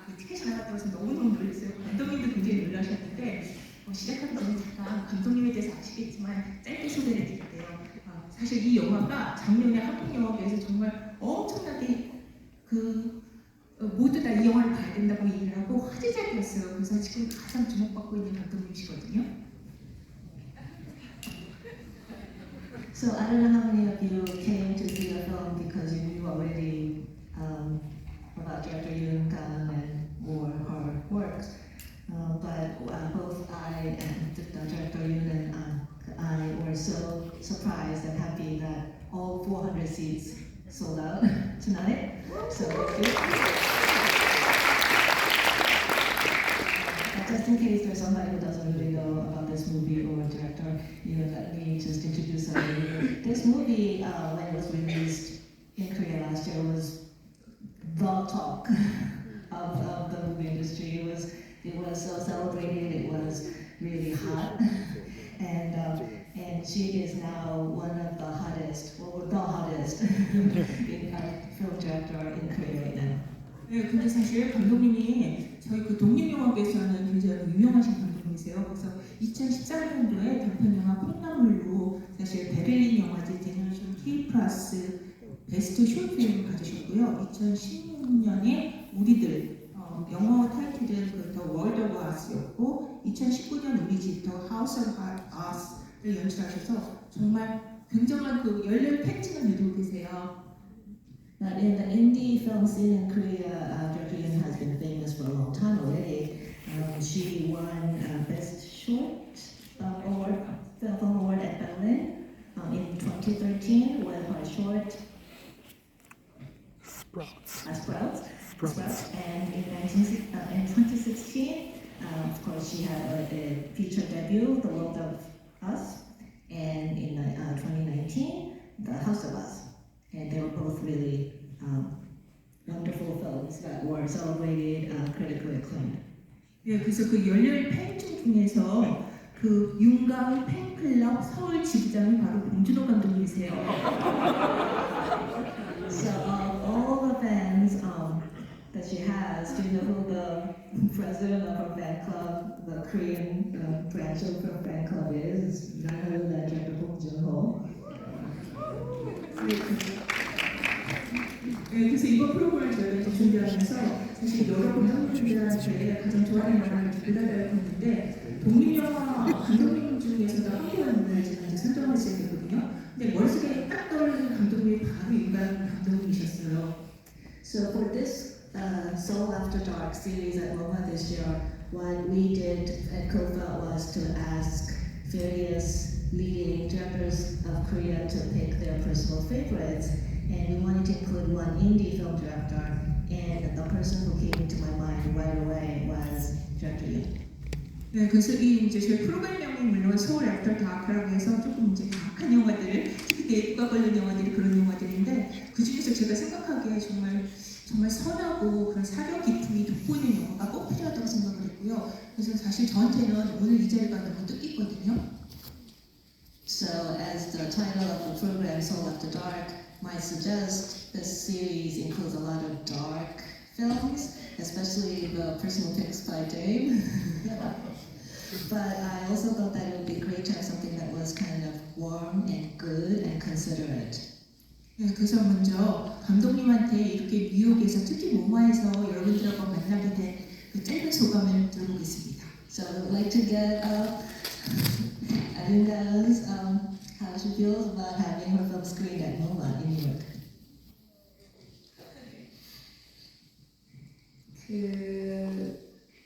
그 티켓이 나갔다고 해서 너무너무 놀랐어요. 감독님도 굉장히 놀라셨는데 시작하기 전에 잠깐 감독님에 대해서 아시겠지만 짧게 소개를 드릴게요. 사실 이 영화가 작년에 한국영화계에서 정말 엄청나게 모두 다 이 영화를 봐야 된다고 얘기를 하고 화제작이었어요. 그래서 지금 가장 주목받고 있는 감독님이시거든요. So I don't know how many of you came to see the film because you knew already about director Yoon Kang and more her works. But both I and director Yoon and I were so surprised and happy that all 400 seats sold out tonight. So thank you. Just in case there's somebody who doesn't really know about this movie or director, let me just introduce her. This movie, when it was released in Korea last year, was the talk of the movie industry. It was so celebrated. It was really hot, and she is now one of the hottest film director in Korea right now. 네, 근데 사실 감독님이 저희 그 독립영화계에서는 굉장히 유명하신 감독님이세요. 그래서 2014년도에 단편 영화 콩나물로 사실 베를린 영화제 제너레이션 K 플러스 베스트 쇼필을 받으셨고요. 2016년에 우리들 영어 타이틀은 더 월드 오브 아스였고 2019년 우리 집 더 하우스 오브 아스를 연출하셔서 정말 굉장한 그 열렬 팬층을 누리고 계세요. But in the indie film scene in Korea, Director Yoon has been famous for a long time already. She won Best Short Award, Film Award at Berlin in 2013 with her short Sprouts. And in 2016, of course, she had a feature debut, The World of Us, and in 2019, The House of Us. And they were both really wonderful films that were celebrated, critically acclaimed. 네, 그래서 그 열렬 팬층 중에서 그 윤가은 팬클럽 서울 지부장이 바로 봉준호 감독님이세요. So all the fans that she has, do you know who the president of her fan club, the Korean branch of her fan club is? None other than Director Bong Joon-ho. 네, 그래서 이번 프로그램을 저희가 준비하면서 사실 여러분 한국분들한테 가장 좋아하는 영화를 골라달라고 했는데 독립영화 감독님 중에서도 한국인을 제가 이제 선정을 했어야 되거든요. 근데 머릿속에 딱 떠오르는 감독님이 바로 윤가은 감독님이셨어요. So for this Seoul After Dark series at MoMA this year, what we did at KOFA was to ask various leading directors of Korea to pick their personal favorites. And we wanted to include one indie film director, and the person who came into my mind right away was Director Yoon. 네, 그래서 이제 저희 프로그램명이 물론 서울 애프터 다크라고 해서 조금 이제 다크한 영화들, 특히 대입과 관련 영화들이 그런 영화들인데 그 중에서 제가 생각하기에 정말 선하고 그런 사려 깊음이 돋보이는 영화가 꼭 필요하다고 생각을 했고요. 그래서 사실 저한테는 오늘 이 자리가 너무 뜻깊거든요. So as the title of the program, Seoul After Dark, might suggest, this series includes a lot of dark films, especially the personal picks by Dave. But I also thought that it would be great to have something that was kind of warm and good and considerate. 네, 그래서 먼저 감독님한테 이렇게 뉴욕에서 특히 모마에서 여러분들하고 만나게 된 그 짧은 소감을 들어보겠습니다. So I would like to get Arinda's how she feels about having her film screened at MoMA in New York.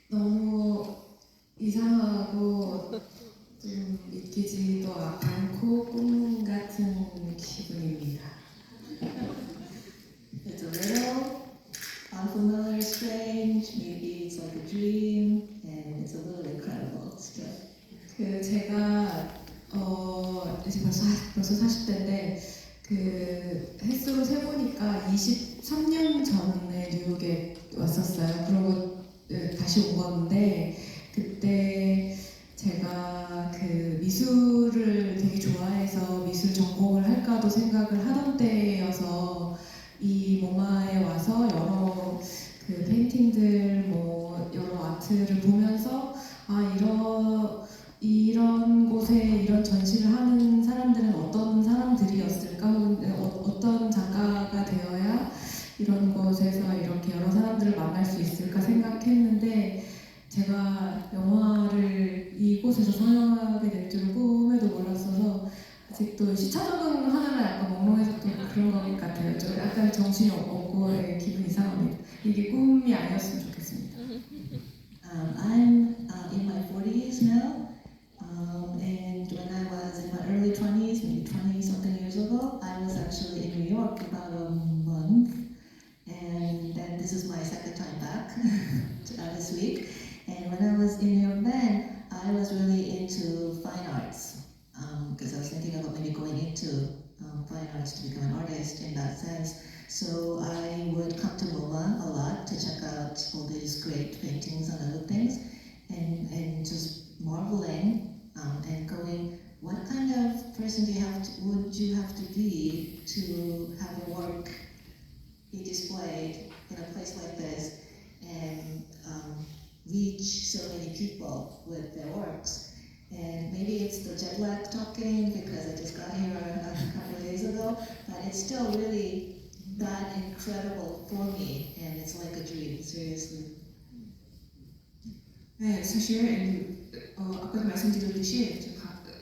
너무 이상하고 좀 믿기지도 않고 꿈 같은 기분입니다. It's a little unfamiliar, strange, maybe it's like a dream, and it's a little incredible still. 제가 이제 벌써 40대인데 그 횟수로 세보니까 23년 전에 뉴욕에 왔었어요. 그러고 다시 온 건데 그때 제가 그 미술을 되게 좋아해서 미술 전공을 할까도 생각을 하던 때여서 이 모마에 와서 여러 그 페인팅들 뭐 아트를 보면서 이런 곳에 이런 전시를 하는 사람들은 어떤 사람들이었을까? 어떤 작가가 되어야 이런 곳에서 이렇게 여러 사람들을 만날 수 있을까 생각했는데 제가 영화를 이곳에서 상영하게 될 줄은 꿈에도 몰랐어서 아직도 시차 적응하느라 약간 몽롱해졌던 그런 것 같아요. 좀 약간 정신이 없고 기분 이상합니다. 이게 꿈이 아니었으면 좋겠습니다. I'm in my 40s now, and when I was in my early 20s, maybe 20 something years ago, I was actually in New York about a month, and then this is my second time back this week. And when I was in New York then, I was really into fine arts, because I was thinking about maybe going into fine arts to become an artist in that sense. So I would come to MoMA a lot to check out all these great paintings and other things, and just marveling and going, what kind of person would you have to be to have your work be displayed in a place like this and reach so many people with their works? And maybe it's the jet lag talking because I just got here a couple of days ago, but it's still really that incredible for me, and it's like a dream, seriously. 네, 사실 아까도 말씀드렸듯이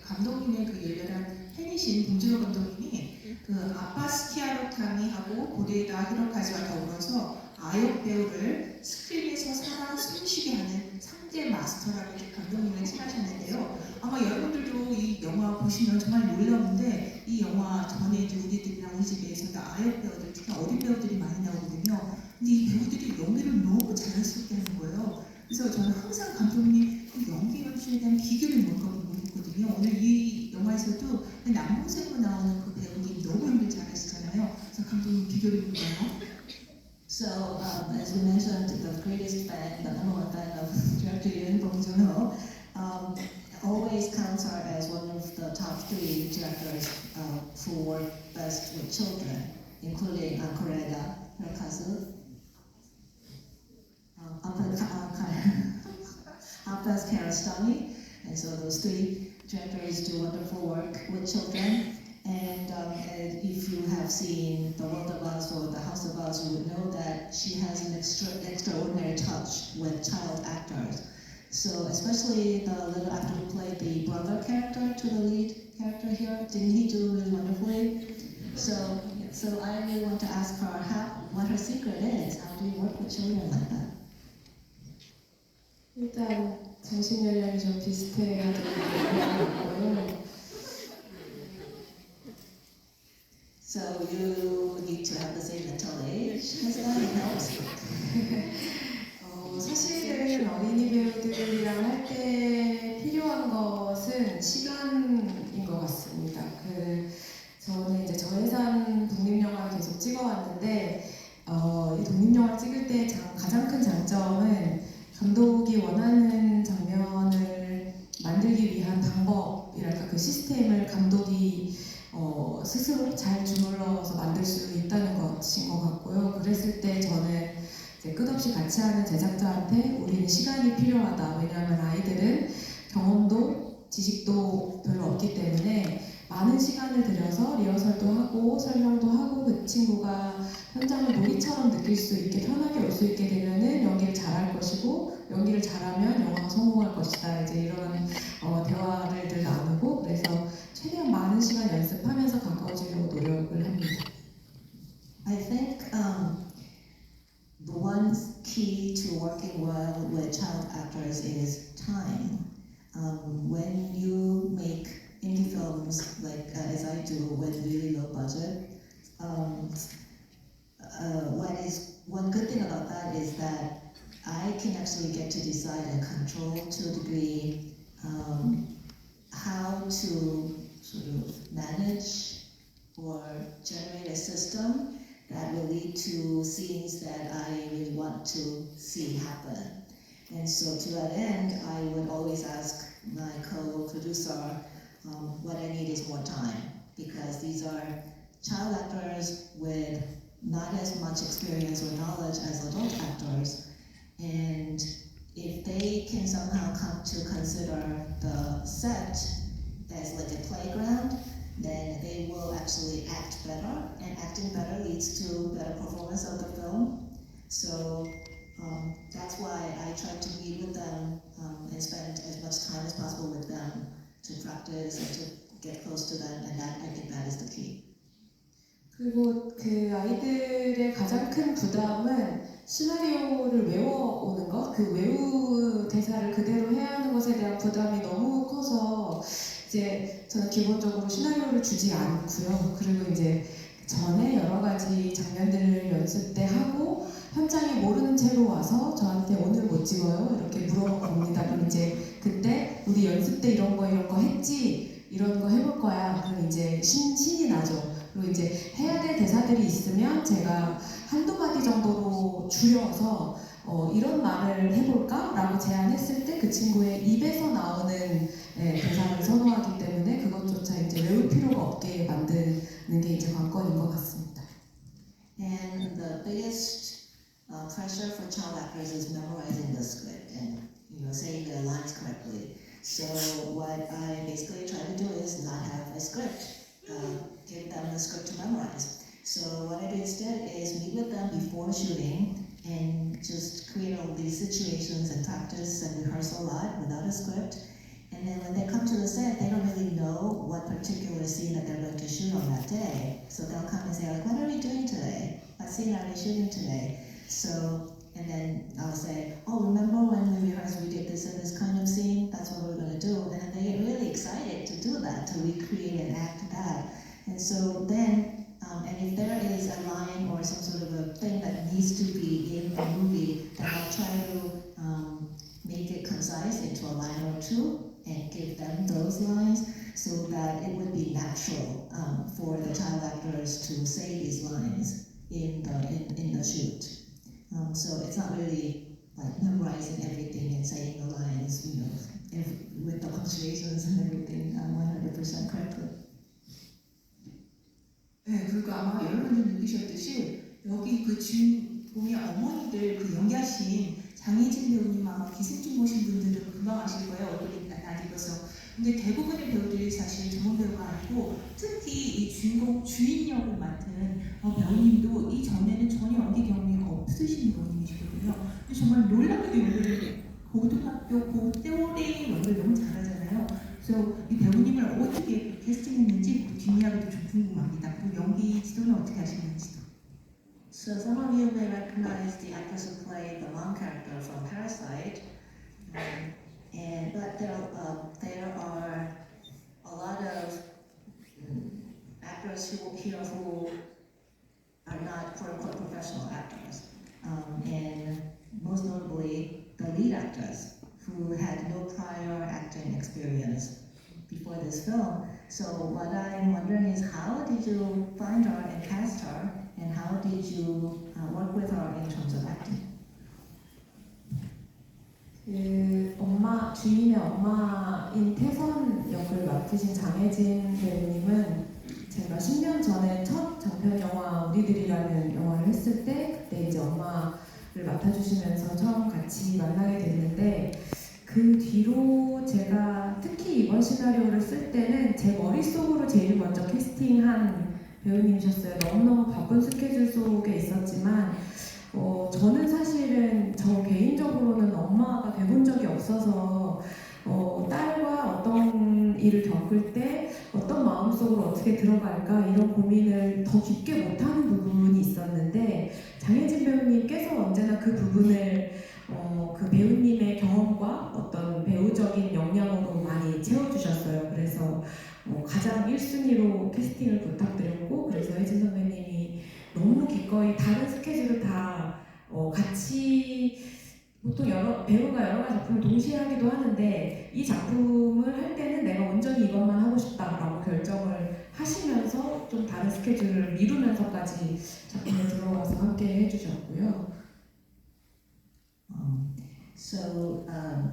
감독님의 그 열렬한 팬이신 봉준호 감독님이 그 아빠스 티아로타미하고 고데이다 히로카즈와 더불어서 아역 배우를 스크린에서 살아 숨쉬게 하는 상대 마스터라고 감독님을 칭하셨는데요. 아마 여러분들도 이 영화 보시면 정말 놀라운데 이 영화 전에도 우리들이랑 우리 집에서 아역 배우들, 특히 어린 배우들이 많이 나오거든요. 근데 이 배우들이 연기를 너무 자연스럽게 하는 거예요. 그래서 저는 항상 감독님이 그 연기 연출에 대한 비결이 뭔가 궁금했거든요. 오늘 이 영화에서도 남동생으로 나오는 그 배우님이 너무 연기 잘하시잖아요. 그래서 감독님 비결이 뭔가요? So, as we mentioned, the greatest fan, the number one fan of director Yoon Bong Joon-ho, always counts her as one of the top 3 directors who work best with children, including Koreda Hirokazu, Abbas Kiarostami, and so those 3 directors do wonderful work with children. And if you have seen The World of Oz or The House of Oz, you would know that she has an extraordinary touch with child actors. So especially the little actor who played the brother character to the lead character here, didn't he do really wonderfully? So I really want to ask her what her secret is. How do you work with children like that? 일단 정신 연령이 좀 비슷해야 되는 것 같고요. So you need to have the same mental age. Has that helps? 사실은 어린이 배우들이랑 할 때 필요한 것은 시간인 것 같습니다. 저는 이제 저예산 독립영화를 계속 찍어왔는데 이 독립영화 찍을 때 가장 큰 장점은 감독이 원하는 장면을 만들기 위한 방법이랄까 그 시스템을 감독이 스스로 잘 주물러서 만들 수 있다는 것인 것 같고요. 그랬을 때 저는 이제 끝없이 같이 하는 제작자한테 우리는 시간이 필요하다. 왜냐하면 아이들은 경험도 지식도 별로 없기 때문에 많은 시간을 들여서 리허설도 하고 설명도 하고 그 친구가 현장을 놀이처럼 느낄 수 있게 편하게 올 수 있게 되면은 연기를 잘할 것이고 연기를 잘하면 영화가 성공할 것이다. 이제 이런 대화를 늘 나누고 그래서 최대한 많은 시간 연습하면서 가까워지려고 노력을 합니다. I think the one key to working well with child actors is time. When you make indie films like as I do with really low budget, one good thing about that is that I can actually get to decide and control to a degree how to sort of manage or generate a system that will lead to scenes that I really want to see happen. And so to that end, I would always ask my co-producer, what I need is more time, because these are child actors with not as much experience or knowledge as adult actors, and if they can somehow come to consider the set as like a playground, then they will actually act better, and acting better leads to better performance of the film. So that's why I try to meet with them and spend as much time as possible with them to practice and to get close to them, and that I think that is the key. 그리고 그 아이들의 가장 큰 부담은 시나리오를 외워오는 것, 그 외우 대사를 그대로 해야 하는 것에 대한 부담이 너무 커서 이제 저는 기본적으로 시나리오를 주지 않고요. 그리고 이제 전에 여러 가지 장면들을 연습 때 하고 현장에 모르는 채로 와서 저한테 오늘 못 찍어요? 이렇게 물어봅니다. 그럼 이제 그때 우리 연습 때 이런 거 했지? 이런 거 해볼 거야. 그럼 이제 신이 나죠. 그리고 이제 해야 될 대사들이 있으면 제가 한두 마디 정도로 줄여서 이런 말을 해볼까? 라고 제안했을 때 그 친구의 입에서 나오는 대사를 선호하기 때문에 그것조차 이제 외울 필요가 없게 만드는 게 이제 관건인 것 같습니다. And the biggest pressure for child actors is memorizing the script and saying their lines correctly. So what I basically try to do is not have a script. Give them the script to memorize. So what I do instead is meet with them before shooting and just create all these situations and practice and rehearse a lot without a script. And then when they come to the set, they don't really know what particular scene that they're going to shoot on that day. So they'll come and say, like, what are we doing today? What scene are we shooting today? So, and then I'll say, oh, remember when we rehearsed, we did this and this kind of scene? That's what we're going to do. And then they get really excited to do that, to recreate and act that. And so then, and if there is a line or some sort of a thing that needs to be in the movie, then I'll try to make it concise into a line or two and give them those lines so that it would be natural for the child actors to say these lines in the shoot. So it's not really like memorizing everything and saying the lines, with the punctuations and everything 100% correctly. 네, 그리고 아마 여러분들 느끼셨듯이 여기 그 주인공의 어머니들 그 연기하신 장혜진 배우님 아마 기생충 보신 분들은 금방 아실 거예요. 얼굴이 낯익어서. 근데 대부분의 배우들이 사실 전문 배우가 아니고 특히 이 주인공 주인 역을 맡은 배우님도 이 전에는 전혀 연기 경험이 없으신 배우님이시거든요. 근데 정말 놀랍게도 연기를 고등학교 고대의 연기를 너무 잘하잖아요. 그래서 이 배우님을 어떻게 캐스팅했는지 그 뒷이야기도 좀 궁금합니다. 그리고 연기 지도는 어떻게 하시는지도. So some of you may recognize the actress who played the mom character from Parasite, but there are a lot of actors who are not quote-unquote professional actors, and most notably the lead actress who had no prior acting experience before this film. So what I'm wondering is, how did you find her and cast her, and how did you work with her in terms of acting? 그 주인의 엄마인 태선 역을 맡으신 장혜진 배우님은 제가 10년 전에 첫 장편 영화 우리들이라는 영화를 했을 때 그때 이제 엄마를 맡아주시면서 처음 같이 만나게 됐는데 그 뒤로 제가 특히 이번 시나리오를 쓸 때는 제 머릿속으로 제일 먼저 캐스팅한 배우님이셨어요. 너무너무 바쁜 스케줄 속에 있었지만 저는 사실은 저 개인적으로는 엄마가 돼본 적이 없어서 딸과 어떤 일을 겪을 때 어떤 마음속으로 어떻게 들어갈까 이런 고민을 더 깊게 못하는 부분이 있었는데 장혜진 배우님께서 언제나 그 부분을 그 배우님의 경험과 어떤 배우적인 역량으로 많이 채워주셨어요. 그래서 가장 1순위로 캐스팅을 부탁드렸고 그래서 혜진 선배님이 너무 기꺼이 다른 스케줄을 다 같이 보통 배우가 여러 가지 작품을 동시에 하기도 하는데 이 작품을 할 때는 내가 온전히 이것만 하고 싶다라고 결정을 하시면서 좀 다른 스케줄을 미루면서까지 작품에 들어와서 함께 해주셨고요. So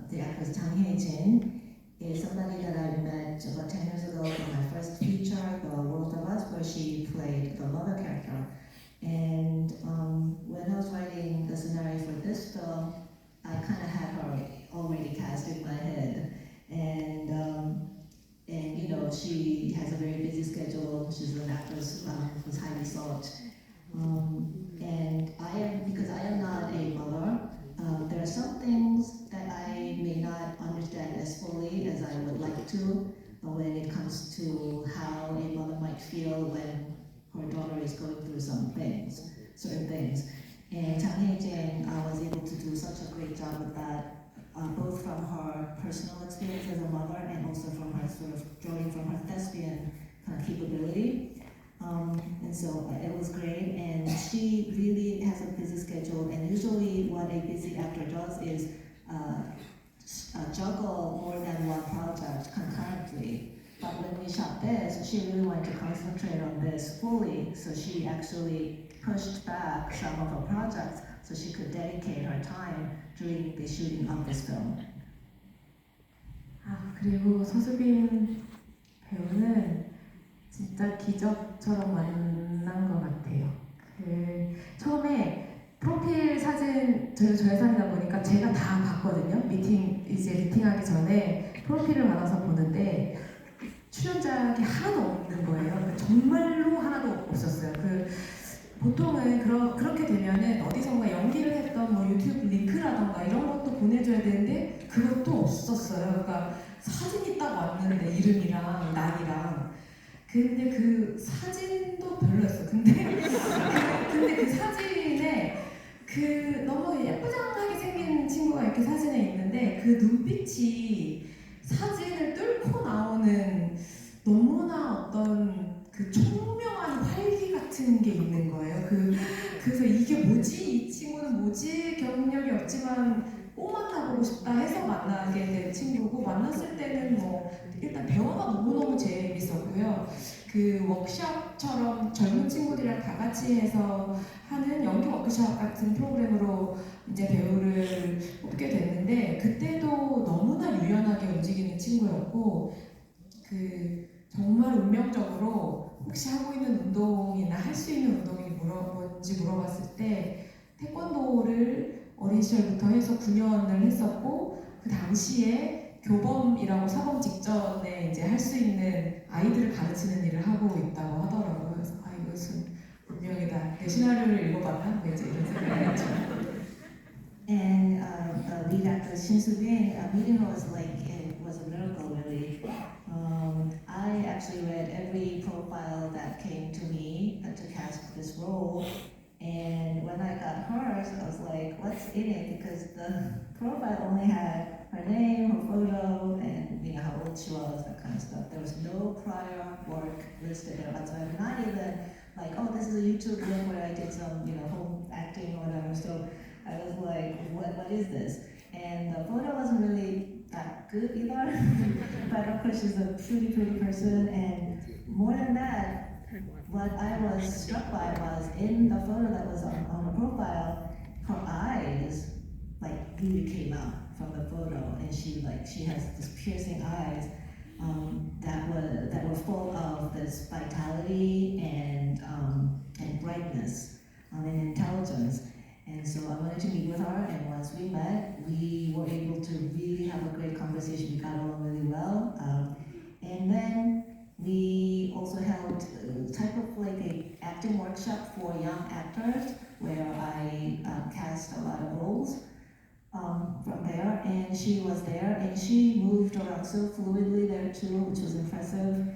the actress Jang Hae-jin is somebody that I met about 10 years ago for my first feature, The World of Us, where she played the mother character. And when I was writing the scenario for this film, I kind of had her already job with that, both from her personal experience as a mother and also from her sort of drawing from her thespian kind of capability. And so it was great, and she really has a busy schedule, and usually what a busy actor does is juggle more than one project concurrently. But when we shot this, she really wanted to concentrate on this fully, so she actually pushed back some of her projects so she could dedicate her time during the shooting of this film. 그리고 서수빈 배우는 진짜 기적처럼 만난 것 같아요. 처음에 프로필 사진 저예산이다 보니까 제가 다 봤거든요. 미팅하기 전에 프로필을 받아서 보는데 출연작이 하나도 없는 거예요. 정말로 하나도 없었어요. 보통은 그렇게 되면은 어디선가 연기를 했던 뭐 유튜브 링크라던가 이런 것도 보내줘야 되는데 그것도 없었어요. 그러니까 사진이 딱 왔는데 이름이랑 날이랑 근데 그 사진도 별로였어. 근데 그 사진에 너무 예쁘장하게 생긴 친구가 이렇게 사진에 있는데 그 눈빛이 사진을 뚫고 나오는 너무나 어떤 그 총명한 활기 같은 게 있는 거예요. 그래서 이게 뭐지? 이 친구는 뭐지? 경력이 없지만 꼭 만나보고 싶다 해서 만나게 된 친구고 만났을 때는 뭐 일단 대화가 너무너무 재밌었고요. 그 워크숍처럼 젊은 친구들이랑 다 같이 해서 하는 연기 워크숍 같은 프로그램으로 이제 배우를 뽑게 됐는데 그때도 너무나 유연하게 움직이는 친구였고 정말 운명적으로 혹시 하고 있는 운동이나 할 수 있는 운동이 뭔지 물어봤을 때 태권도를 어린 시절부터 해서 9년을 했었고 그 당시에 교범이라고 사범 직전에 이제 할 수 있는 아이들을 가르치는 일을 하고 있다고 하더라고요. 그래서 이것은 운명이다. 내 시나리오를 읽어봤나? 이제 이런 생각을 했죠. And the lead actress Shin Soo-bin, meeting her was it was a miracle really. I actually read every profile that came to me to cast this role, and when I got hers, I was like, what's in it? Because the profile only had her name, her photo, and how old she was, that kind of stuff. There was no prior work listed there whatsoever, not even like, oh, this is a YouTube link where I did some, home acting or whatever. So I was like, what is this? And the photo wasn't really that good either. But of course, she's a pretty person. And more than that, what I was struck by was in the photo that was on the profile, her eyes really came out from the photo, and she has this piercing eyes that were full of this vitality and brightness and intelligence. And so I wanted to meet with her, and once we met, we were able to really have a great conversation. We got along really well. And then we also held type of a acting workshop for young actors, where I cast a lot of roles from there, and she was there, and she moved around so fluidly there too, which was impressive.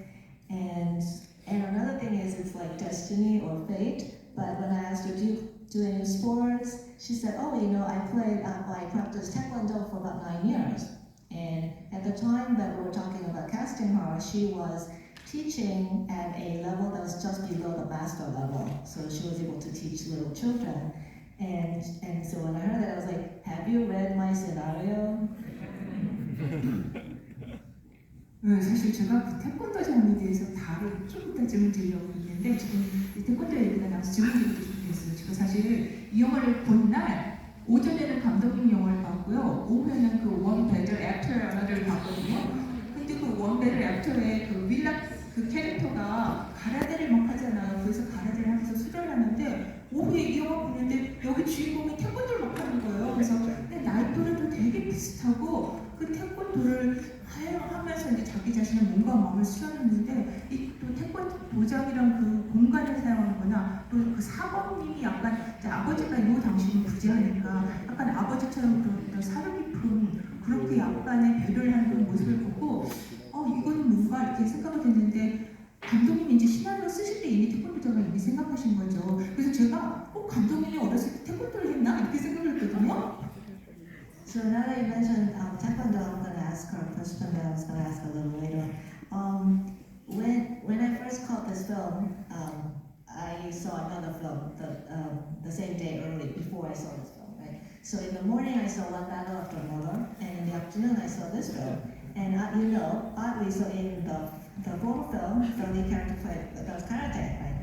And another thing is, it's like destiny or fate. But when I asked her, do you do any sports? She said, oh, I practiced Taekwondo for about 9 years. And at the time that we were talking about casting her, she was teaching at a level that was just below the master level. So she was able to teach little children. And so when I heard that, I was like, have you read my scenario? 사실 제가 그 태권도 장면에 대해서 좀 이따 질문 드리려고 했는데 지금 이 태권도 얘기가 나와서 질문 드리고 싶었어요. 제가 사실 이 영화를 본 날 오전에는 감독님 영화를 봤고요. 오후에는 그 원 베더 액터를 봤거든요. 근데 그 원 베더 액터의 그 윌락 캐릭터가 가라데를 막 하잖아요. 그래서 가라데를 하면서 수련을 하는데 오후에 이 영화 보는데 여기 주인공이 태권도를 막 하는 거예요. 그래서 나이 또래도 되게 비슷하고 그 태권도를 하면서 이제 자기 자신의 몸과 마음을 수련했는데 이 또 태권도 도장이랑 그 공간을 사용하거나 또 그 사범님이 약간 아버지가 이 당시는 부재하니까 약간 아버지처럼 그런 사려 깊은 그렇게 약간의 배려를 하는 그런 모습을 보고 이거는 뭔가 이렇게 생각을 했는데 감독님이 이제 시나리오 쓰실 때 이미 태권도장을 이미 생각하신 거죠. 그래서 제가 감독님이 어렸을 때 태권도를 했나 이렇게 생각을 했거든요. So now that you mentioned Taekwondo, I'm going to ask her a question that I was going to ask a little later. When I first caught this film, I saw another film the same day early before I saw this film, right? So in the morning I saw One Battle After Another, and in the afternoon I saw this film. And you know, oddly, so in the former film, the lead character does karate, right?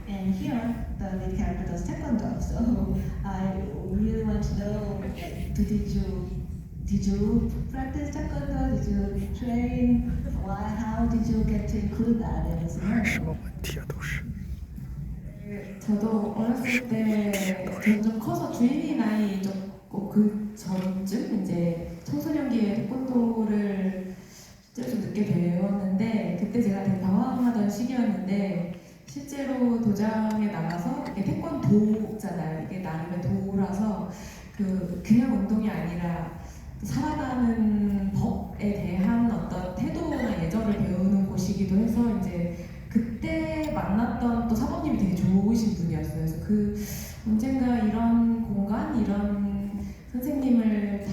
And here, the lead character does taekwondo. So I really want to know, like, did you practice taekwondo? Did you train? Why? How did you get to include that in the scenario? 저도 어렸을 때 점점 커서 주인이 나이 그 전쯤 이제 청소년기에 태권도를 실제로 좀 늦게 배웠는데 그때 제가 되게 방황하던 시기였는데 실제로 도장에 나가서 이게 태권도잖아요. 이게 나름의 도라서 그냥 운동이 아니라 살아가는 법에 대한 어떤 태도나 예절을 배우는 곳이기도 해서 이제 그때 만났던 또 사모님이 되게 좋으신 분이었어요. 그래서 언젠가 이런 공간, 이런 선생님을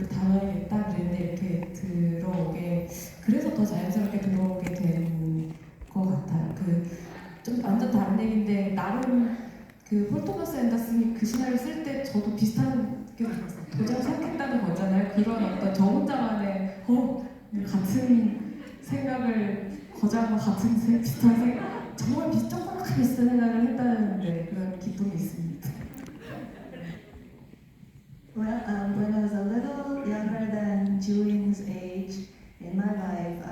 다뤄야겠다 그랬는데 이렇게 들어오게 그래서 더 자연스럽게 들어오게 된 것 같아요. 좀 완전 다른 얘기인데 나름 폴 토마스 앤더슨이 그 시나리오 쓸 때 저도 비슷한 도장 생각했다는 거잖아요. 그런 어떤 저 혼자만의 같은 생각을 거장과 같은 비슷한 생각 정말 조금만 비슷한 생각을 했다는 그런 기쁨이 있습니다. Well, when I was a little younger than Julian's age in my life,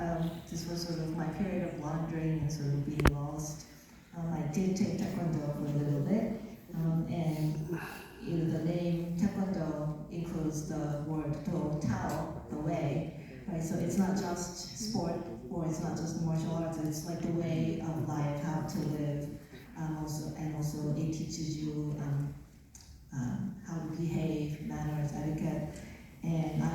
this was sort of my period of wandering and sort of being lost. I did take taekwondo for a little bit, and the name taekwondo includes the word do, tao, the way, right? So it's not just sport, or it's not just martial arts. It's like the way of life, how to live, also it teaches you how to behave, manners, etiquette, and I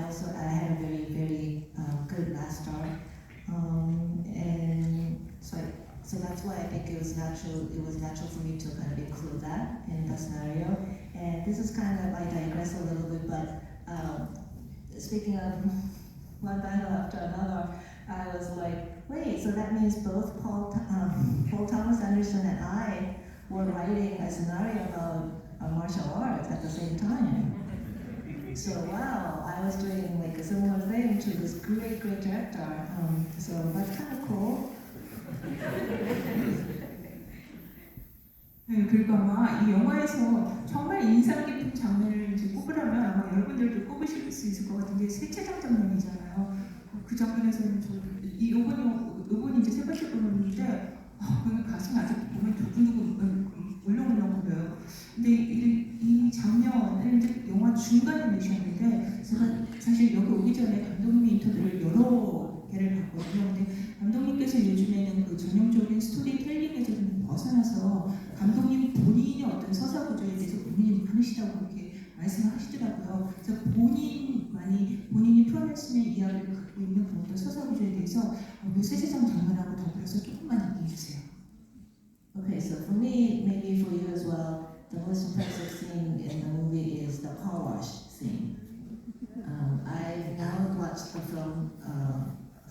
had a very, very good master, and so that's why I think it was natural for me to kind of include that in the scenario. And this is kind of, I digress a little bit, but speaking of one battle after another, I was like, wait, so that means both Paul Thomas Anderson and I were writing a scenario about martial arts at the same time. So wow, I was doing like a similar thing to this great director. So that's kind of cool. 네, 그리고 아마 이 영화에서 정말 인상 깊은 장면을 이제 꼽으라면 아마 여러분들도 꼽으실 수 있을 것 같은 게 세차장 장면이잖아요. 그 장면에서는 이번이 이제 세 번째 보는데 그 가슴이 아직 보면 두근두근 울렁울렁거려요. 근데 이 장면을 이제 영화 중간에 내셨는데 제가 사실 여기 오기 전에 감독님 인터뷰를 여러 개를 봤거든요. 근데 감독님께서 요즘에는 그 전형적인 스토리텔링에서 좀 벗어나서 감독님 본인의 어떤 서사 구조에 대해서 고민이 많으시다고 그렇게 말씀하시더라고요. 그래서 본인이 표현할 수 있는 이야기를 갖고 있는 그런 어떤 서사 구조에 대해서 세세장 장면하고 더불어서 조금만 얘기해 주세요. Okay, so for me, maybe for you as well, the most impressive scene in the movie is the car wash scene. I've now watched the film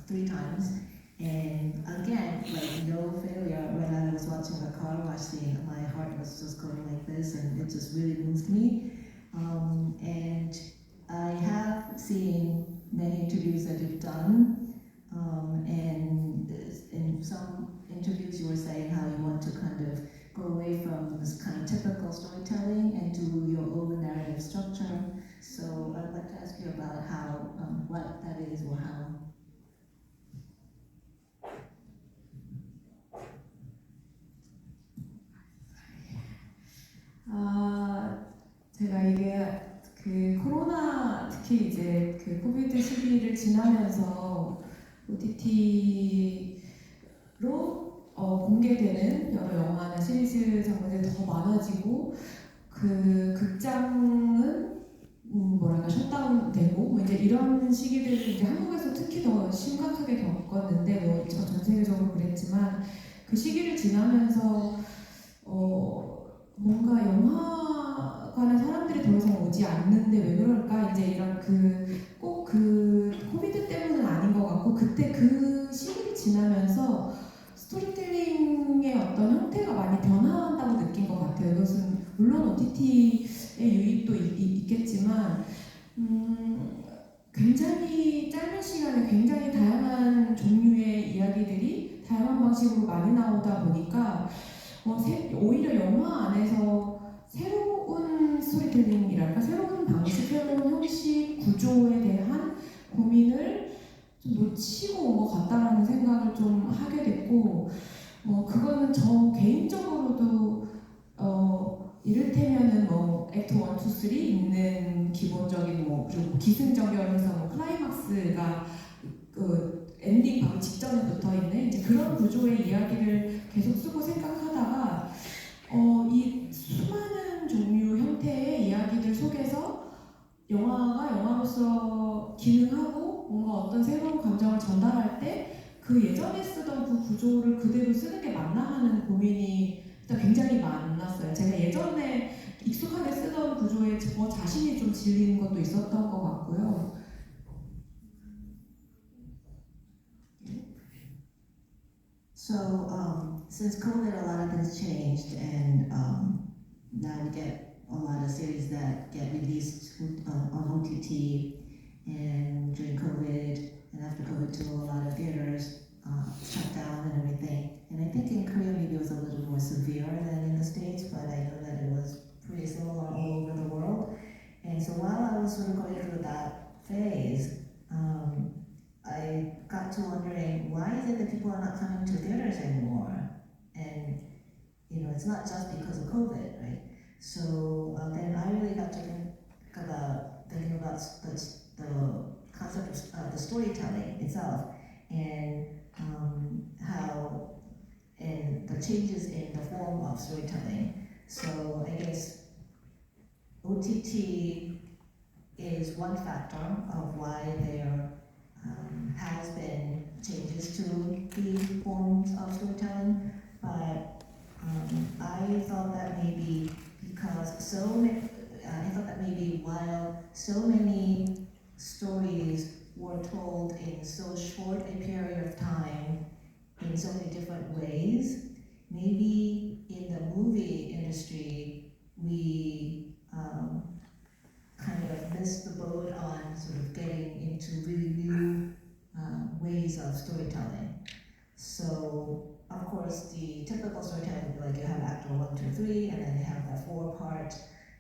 3 times, and again, like no failure, when I was watching the car wash scene, my heart was just going like this, and it just really moved me. And I have seen many interviews that you've done, and in some interviews you were saying how you want to kind of go away from this kind of typical storytelling and do your own narrative structure. So I'd like to ask you about how, what that is or how. 제가 이게 코로나 특히 이제 코비드 시기를 지나면서 OTT로 공개되는 여러 영화나 시리즈 장면들이 더 많아지고 극장은 뭐랄까 셧다운되고 이제 이런 시기들을 이제 한국에서 특히 더 심각하게 겪었는데 전 세계적으로 그랬지만 그 시기를 지나면서 뭔가 영화관에 사람들이 더 이상 오지 않는데 왜 그럴까 이제 이런 지나면서 스토리텔링의 어떤 형태가 많이 변화한다고 느낀 것 같아요. 이것은 물론 OTT의 유입도 있겠지만 굉장히 짧은 시간에 굉장히 다양한 종류의 이야기들이 다양한 방식으로 많이 나오다 보니까 오히려 영화 안에서 새로운 스토리텔링이랄까 새로운 방식, 새로운 형식, 구조에 대한 고민을 좀 놓치고 온 것 같다라는 생각을 좀 하게 됐고 그거는 저 개인적으로도 이를테면은 액트 1, 2, 3 있는 기본적인 그리고 기승전결해서 클라이막스가 그 엔딩 바로 직전에 붙어 있는 이제 그런 구조의 이야기를 계속 쓰고 생각하다가 이 수많은 종류 형태의 이야기들 속에서 영화가 영화로서 기능하고 뭔가 어떤 새로운 감정을 전달할 때 그 예전에 쓰던 그 구조를 그대로 쓰는 게 맞나 하는 고민이 일단 굉장히 많았어요. 제가 예전에 익숙하게 쓰던 구조에 저 자신이 좀 질리는 것도 있었던 것 같고요. So, since COVID, a lot of things changed, and now we get a lot of series that get released on OTT. And during COVID, and after COVID too, a lot of theaters shut down and everything. And I think in Korea maybe it was a little more severe than in the States, but I know that it was pretty similar all over the world. And so while I was sort of going through that phase, I got to wondering, why is it that people are not coming to theaters anymore? And it's not just because of COVID, right? So then I really got to think about the concept of the storytelling itself, and how and the changes in the form of storytelling. So I guess OTT is one factor of why there has been changes to the forms of storytelling, but I thought that maybe while so many stories were told in so short a period of time in so many different ways, maybe in the movie industry we kind of missed the boat on sort of getting into really new ways of storytelling. So, of course, the typical storytelling would be like you have actor 1, 2, 3, and then you have that 4-part,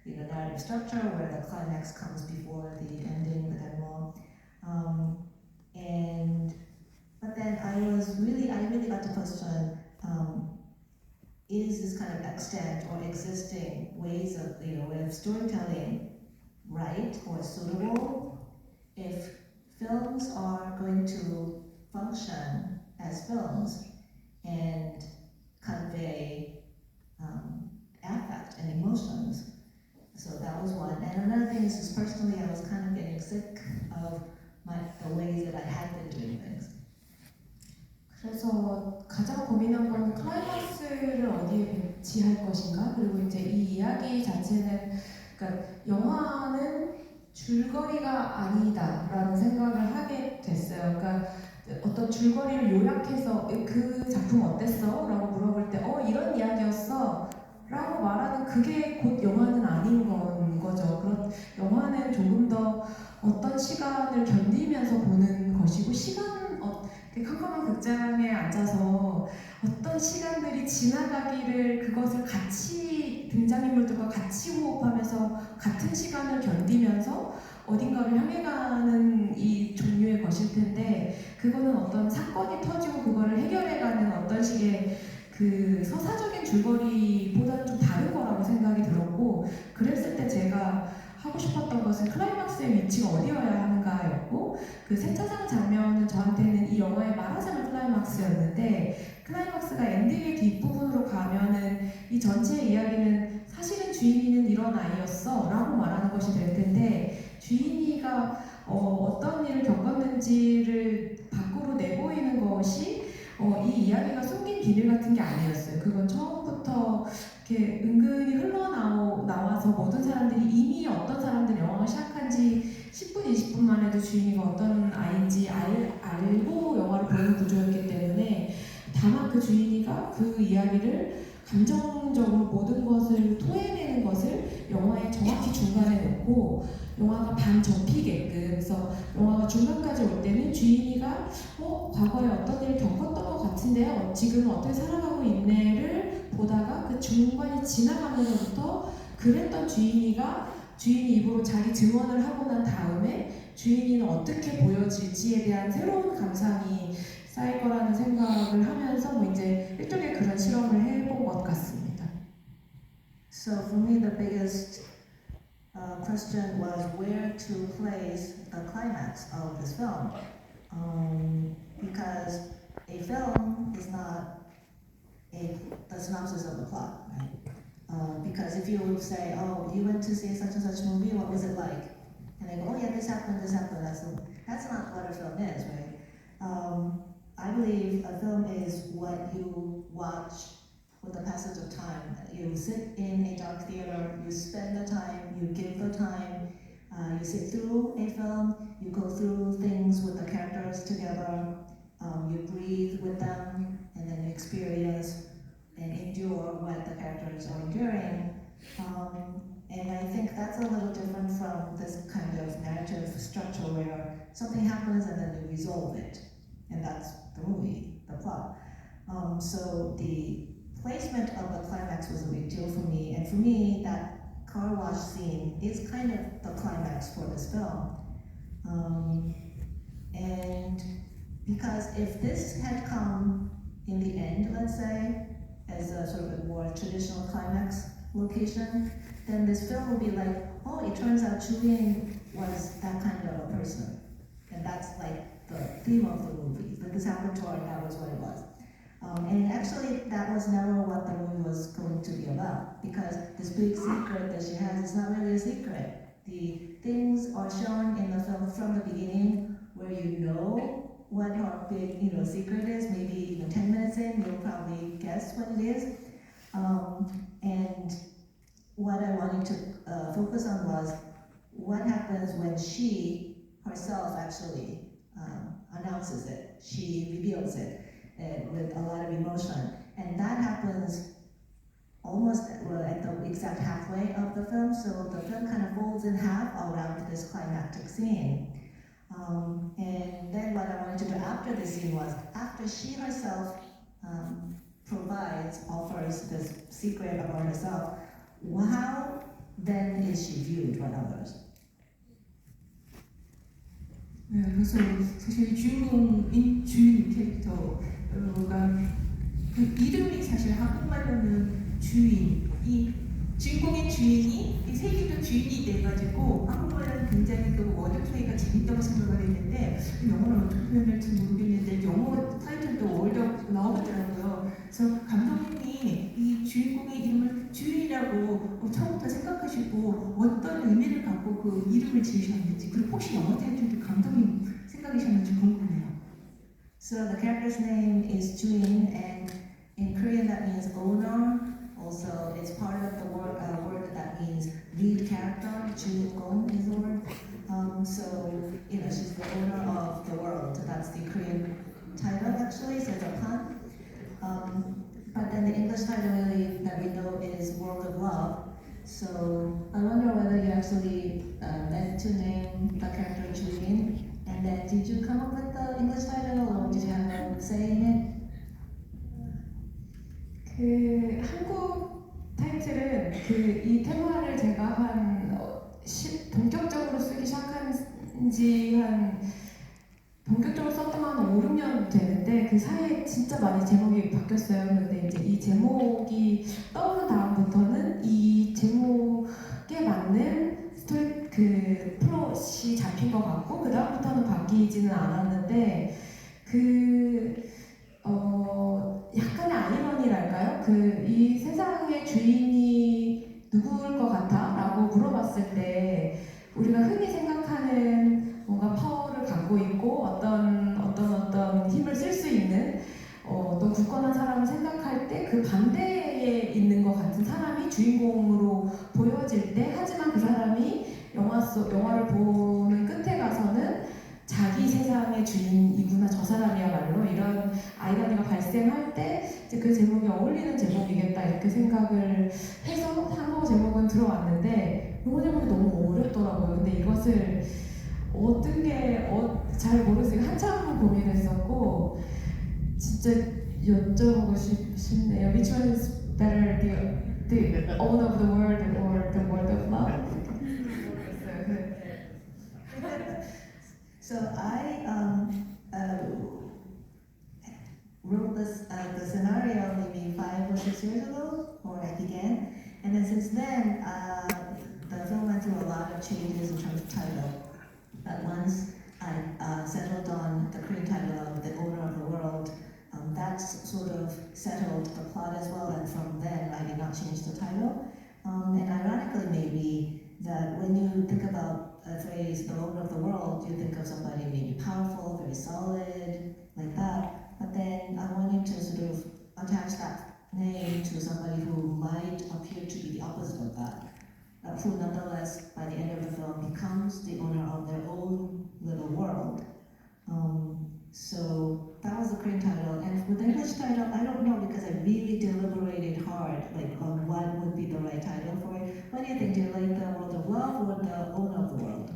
narrative structure where the climax comes before the ending, the denouement. But then I really got to question, is this kind of extant or existing ways of, way of storytelling right or suitable if films are going to function as films and convey affect and emotions. So that was one. And another thing is just personally I was kind of getting sick of the ways that I had been doing things. 그래서 가장 고민한 건 클라이막스를 어디에 배치할 것인가? 그리고 이제 이 이야기 자체는 그러니까 영화는 줄거리가 아니다라는 생각을 하게 됐어요. 그러니까 어떤 줄거리를 요약해서 그 작품 어땠어? 라고 물어볼 때 이런 이야기였어? 라고 말하는 그게 곧 영화는 아닌 거죠. 그런 영화는 조금 더 어떤 시간을 견디면서 보는 것이고 컴컴한 극장에 앉아서 어떤 시간들이 지나가기를 그것을 같이 등장인물들과 같이 호흡하면서 같은 시간을 견디면서 어딘가를 향해 가는 이 종류의 것일 텐데 그거는 어떤 사건이 터지고 그거를 해결해가는 어떤 식의 그 서사적인 줄거리보다는 좀 다른 거라고 생각이 들었고 그랬을 때 제가 하고 싶었던 것은 클라이막스의 위치가 어디여야 하는가였고 그 세차장 장면은 저한테는 이 영화의 말하자면 클라이막스였는데 클라이막스가 엔딩의 뒷부분으로 가면은 이 전체 이야기는 사실은 주인이는 이런 아이였어 라고 말하는 것이 될 텐데 주인이가 어떤 일을 겪었는지를 밖으로 내보이는 것이 이 이야기가 숨긴 비밀 같은 게 아니었어요. 그건 처음부터 이렇게 은근히 흘러나와서 모든 사람들이 이미 어떤 사람들이 영화가 시작한 지 10분, 20분만 해도 주인이가 어떤 아이인지 알고 영화를 보는 구조였기 때문에 그 주인이가 그 이야기를 감정적으로 모든 것을 토해내는 것을 영화의 정확히 중간에 놓고 영화가 반 접히게끔, 그래서 영화가 중간까지 올 때는 주인이가 과거에 어떤 일을 겪었던 것 같은데요, 지금 어떻게 살아가고 있네를 보다가 그 중간이 지나가면서부터 그랬던 주인이 입으로 자기 증언을 하고 난 다음에 주인이는 어떻게 보여질지에 대한 새로운 감상이 쌓일 거라는 생각을 하면서 뭐 이제 일종의 그런 실험을 해본 것 같습니다. So for me, the biggest question was where to place the climax of this film, because a film is not the synopsis of the plot, right? Because if you would say, oh, you went to see such and such movie, what was it like? And they go, oh yeah, this happened. That's not what a film is, right? I believe a film is what you watch with the passage of time. You sit in a dark theater, you spend the time, you give the time, you sit through a film, you go through things with the characters together, you breathe with them, and then you experience and endure what the characters are enduring. And I think that's a little different from this kind of narrative structure where something happens and then you resolve it. And that's the movie, the plot. So the placement of the climax was a big deal for me. And for me, that car wash scene is kind of the climax for this film. And because if this had come in the end, let's say, as a sort of a more traditional climax location, then this film would be like, oh, it turns out Chu-Ying was that kind of a person. And that's like the theme of the movie. That this happened to her, and that was what it was. And actually, that was never what the movie was going to be about, because this big secret that she has is not really a secret. The things are shown in the film from the beginning, where you know what her big, secret is. Maybe even 10 minutes in, you'll probably guess what it is. And what I wanted to focus on was what happens when she herself actually announces it. She reveals it with a lot of emotion, and that happens almost at the exact halfway of the film. So the film kind of folds in half around this climactic scene. And then what I wanted to do after the scene was, after she herself offers this secret about herself, how then is she viewed by others? 네, 그래서 사실 주인공인 주인 캐릭터가 그 이름이 사실 한국말로는 주인, 이 주인공인 주인이 이 세계도 주인이 돼가지고 한국말로는 굉장히 그 워드 플레이가 재밌다고 생각을 했는데 영어는 어떻게 표현할지 모르겠는데 영어 타이틀도 월드업 나오더라고요. 그래서 감독님이 이 주인공의 이름을 주인이라고 처음부터 생각하시고 어떤 의미를 갖고 그 이름을 지으셨는지, 그리고 혹시 영어 타이틀도 감독님 생각이셨는지 궁금해요. So the character's name is Chu-Ying, and in Korean that means owner. Also, it's part of the word that means lead character. 주인공 is the word. So, she's the owner of the world. That's the Korean title actually, so it's a pun. But then the English title really that we know is World of Love. So I wonder whether you actually meant to name the character Chu-Ying, and then did you come up with the English title, or did you have a say in it? 그 한국 타이틀은 이 테마를 제가 본격적으로 쓰기 시작한 지 본격적으로 썼던 한 5, 6년 되는데 그 사이에 진짜 많이 제목이 바뀌었어요. 근데 이제 이 제목이 떠오른 다음부터는 이 제목에 맞는 스토리 플롯이 잡힌 것 같고 그 다음부터는 바뀌지는 않았는데 약간의 아이러니랄까요? 이 세상의 주인이 누구일 것 같아? 라고 물어봤을 때 우리가 흔히 생각하는 뭔가 파워를 갖고 있고 어떤 힘을 쓸 수 있는 어떤 굳건한 사람을 생각할 때 그 반대에 있는 것 같은 사람이 주인공으로 보여질 때, 하지만 그 사람이 영화를 보는 끝에 가서는 자기 세상의 주인이구나 저 사람이야말로, 이런 아이러니가 발생할 때 그 제목이 어울리는 제목이겠다 이렇게 생각을 해서 한국어 제목은 들어왔는데 영어 제목이 너무 어렵더라고요. 근데 이것을 어떤 게 잘 모르겠어요. 한참 고민했었고 진짜 여쭤보고 싶네요. Which one is better, the Own of the World or the World of Love? 모르겠어요. So I wrote this the scenario maybe 5 or 6 years ago, or I began, and then since then the film went through a lot of changes in terms of title. At once I settled on the Korean title of The Owner of the World. That's sort of settled the plot as well, and from then I did not change the title. And ironically, maybe that when you think about a phrase, the owner of the world, you think of somebody maybe powerful, very solid, like that. But then I wanted to sort of attach that name to somebody who might appear to be the opposite of that. Who nonetheless, by the end of the film, becomes the owner of their own little world. So that was the Korean title. And with the English title, I don't know, because I really deliberated hard, like on what would be the right title for it. What do you think? Do you like The World of Love or The Owner of the World?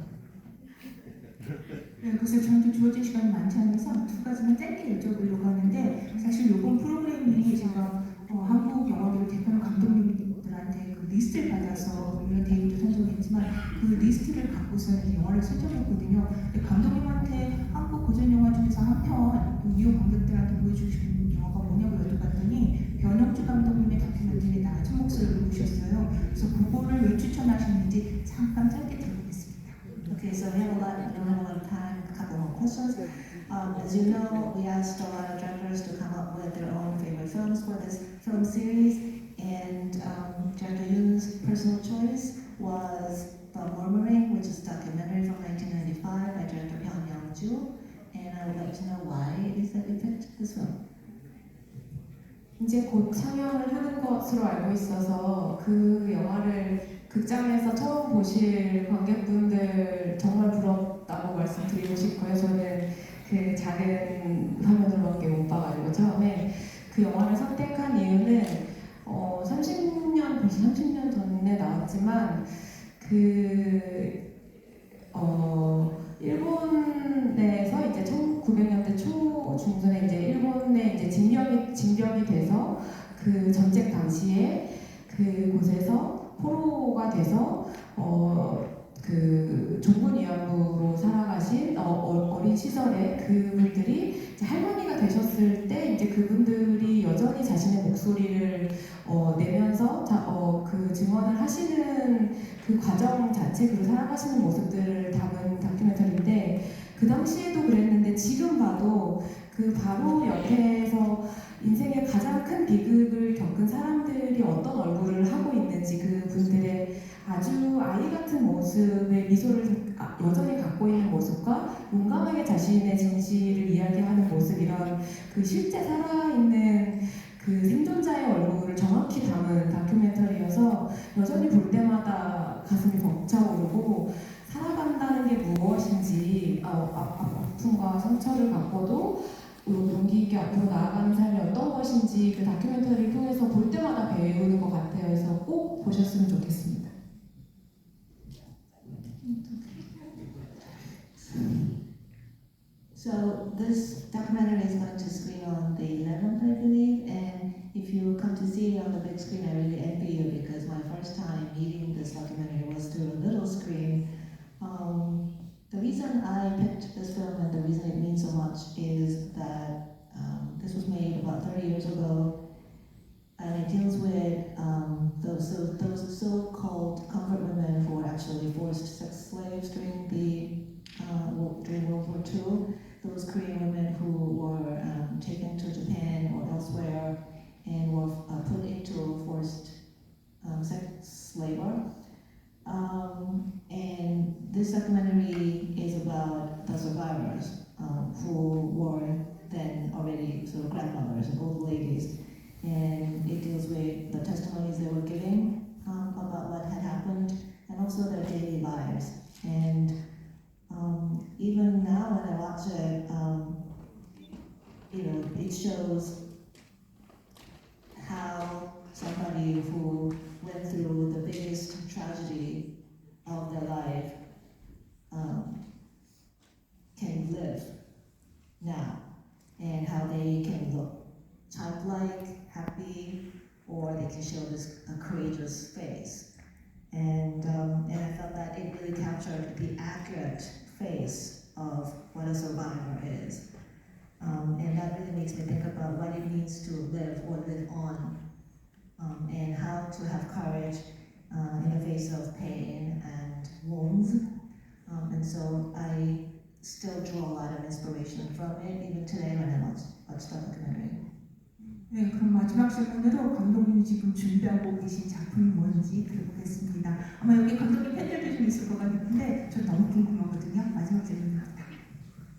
네, 그래서 저한테 주어진 시간이 많지 않아서 두 가지만 짧게 여쭤보려고 하는데, 사실 이번 프로그램이 제가 한국 영화계를 대표하는 감독님들한테 그 리스트를 받아서 물론 데이비도 선정했지만 그 리스트를 갖고서 이렇게 영화를 선정했거든요. 근데 감독님한테 한국 고전 영화 중에서 한 편 미국 관객들한테 보여주고 싶은 영화가 뭐냐고 여쭤봤더니 변영주 감독님의 다큐멘터리 낮은 목소리를 보셨어요. 그래서 그거를 왜 추천하셨는지 잠깐 짧게 들어보겠습니다. Okay, so we don't have a lot of time, a couple more questions. As you know, we asked a lot of directors to come up with their own favorite films for this film series, and Director Yoon's personal choice was The Murmuring, which is a documentary from 1995 by director Hyun Young-ju, and I would like to know why it is that we picked this film. 이제 곧 상영을 하는 것으로 알고 있어서 그 영화를 극장에서 처음 보실 관객분들 정말 부럽다고 말씀드리고 싶고요. 저는 그 작은 화면으로밖에 못 봐가지고 처음에 그 영화를 선택한 이유는 30년, 벌써 30년 전에 나왔지만 일본에서 이제 1900년대 초 중순에 이제 일본에 이제 징병이 돼서 그 전쟁 당시에 그곳에서 포로가 돼서 그 종군 위안부로 살아가신 어린 시절에 그분들이 이제 할머니가 되셨을 때 이제 그분들이 여전히 자신의 목소리를 내면서 그 증언을 하시는 그 과정 자체, 그리고 살아가시는 모습들을 담은 다큐멘터리인데 그 당시에도 그랬는데 지금 봐도 그 바로 옆에서 인생의 가장 큰 비극을 겪은 사람들이 어떤 얼굴을 하고 있는지, 그분들의 아주 아이 같은 모습의 미소를 여전히 갖고 있는 모습과 용감하게 자신의 진실을 이야기하는 모습, 이런 그 실제 살아있는 그 생존자의 얼굴을 정확히 담은 다큐멘터리여서 여전히 볼 때마다 가슴이 벅차오르고 살아간다는 게 무엇인지, 아픔과 상처를 갖고도 용기 있게 앞으로 나아가는 삶이 어떤 것인지 그 다큐멘터리를 통해서 볼 때마다 배우는 것 같아요. 그래서 꼭 보셨으면 좋겠습니다. So this documentary is going to screen on the 11th, I believe, and if you come to see it on the big screen, I really envy you, because my first time meeting this documentary was through a little screen. The reason I picked this film and the reason it means so much is that this was made about 30 years ago, and it deals with those so-called comfort women who were actually forced sex slaves during World War II. Those Korean women who were taken to Japan or elsewhere and were put into forced sex labor. And this documentary is about the survivors who were then already sort of grandmothers and old ladies. And it deals with the testimonies they were giving about what had happened, and also their daily lives. And even now when I watch it, it shows somebody who went through the biggest tragedy of their life can live now, and how they can look childlike, happy, or they can show this courageous face. And I felt that it really captured the accurate face of what a survivor is. And that really makes me think about what it means to live or live on, and how to have courage in the face of pain and wounds. And so I still draw a lot of inspiration from it, even today when I watch the documentary. 네, 그럼 마지막 질문으로 감독님이 지금 준비하고 계신 작품이 뭔지 들어보겠습니다. 아마 여기 감독님 팬들도 좀 있을 것 같은데 저 너무 궁금하거든요. 마지막 질문입니다.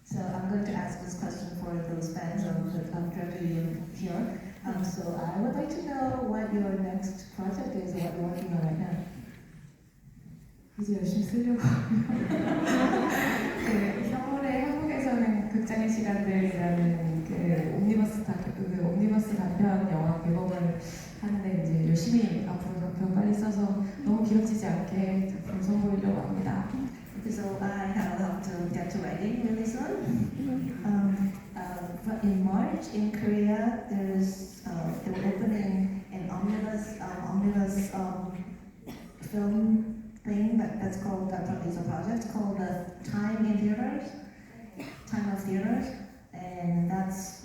So I'm going to ask this question for those fans of the director here. So I would like to know what your next project is, what you're working on right now. 이제 열심히 쓰려고 그 겨울에 한국에서는 극장의 시간들이라는 그 옴니버스 단편 영화 개봉을 하는데 이제 열심히 앞으로 단편 빨리 써서 너무 길어지지 않게 작품 선보이려고 합니다. So I have to get to writing really soon. But in March in Korea, they're opening an omnibus film thing that's called it's a project called Time of Theaters, and that's